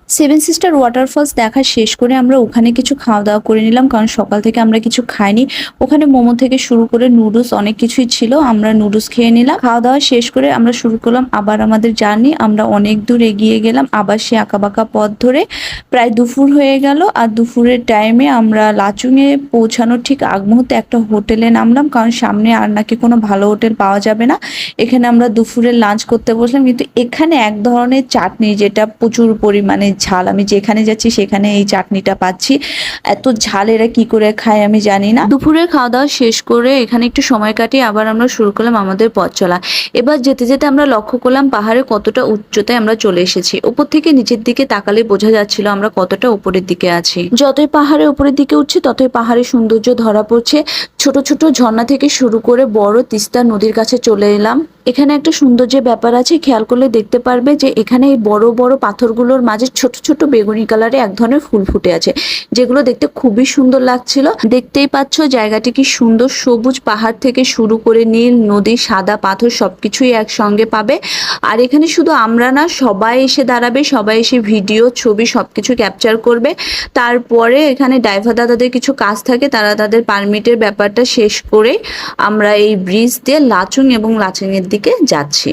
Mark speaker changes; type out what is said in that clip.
Speaker 1: Seven sister waterfalls দেখা শেষ করে আমরা ওখানে কিছু খাওয়া দাওয়া করে নিলাম, কারণ সকাল থেকে আমরা কিছু খাইনি। ওখানে মোমো থেকে শুরু করে নুডলস অনেক কিছুই ছিল, আমরা নুডলস খেয়ে নিলাম। খাওয়া দাওয়া শেষ করে আমরা শুরু করলাম আবার আমাদের জার্নি। আমরা অনেক দূর এগিয়ে গেলাম আবার সে আঁকাবাঁকা পথ ধরে। প্রায় দুপুর হয়ে গেল, আর দুপুরের টাইমে আমরা লাচুংয়ে পৌঁছানোর ঠিক আগ মুহূর্তে একটা হোটেলে নামলাম, কারণ সামনে আর নাকি কোনো ভালো হোটেল পাওয়া যাবে না। এখানে আমরা দুপুরের লাঞ্চ করতে বসলাম, কিন্তু এখানে এক ধরনের চাটনি যেটা প্রচুর পরিমাণে ঝাল, আমি যেখানে যাচ্ছি সেখানে এই চাটনিটা পাচ্ছি। এত ঝাল এরা কি করে খায় আমি জানি না। দুপুরের খাওয়া দাওয়া শেষ করে এখানে একটু সময় কাটিয়ে আবার আমরা শুরু করলাম আমাদের পথ চলা। এবার যেতে যেতে আমরা লক্ষ্য করলাম পাহাড়ে কতটা উচ্চতায় আমরা চলে এসেছি। উপর থেকে নিচের দিকে তাকালে বোঝা যাচ্ছিল আমরা কতটা উপরের দিকে আছি। যতই পাহাড়ের উপরের দিকে উঠছি ততই পাহাড়ের সৌন্দর্য ধরা পড়ছে। ছোট ছোট ঝর্ণা থেকে শুরু করে বড় তিস্তা নদীর কাছে চলে এলাম। এখানে একটা সৌন্দর্যের ব্যাপার আছে, খেয়াল করলে দেখতে পারবে যে এখানে এই বড় বড় পাথরগুলোর মাঝে ছোট ছোট বেগুনি কালারে এক ধরনের ফুল ফুটে আছে, যেগুলো দেখতে খুবই সুন্দর লাগছিল। দেখতেই পাচ্ছ জায়গাটি কি সুন্দর, সবুজ পাহাড় থেকে শুরু করে নীল নদী, সাদা পাথর সবকিছুই একসঙ্গে পাবে। আর এখানে শুধু আমরা না, সবাই এসে দাঁড়াবে, সবাই এসে ভিডিও ছবি সবকিছু ক্যাপচার করবে। তারপরে এখানে ড্রাইভার দাদাদের কিছু কাজ থাকে, তারা তাদের পারমিটের ব্যাপারটা শেষ করে আমরা এই ব্রিজ দিয়ে লাচুং এবং লাচুং এর দিকে যাচ্ছি।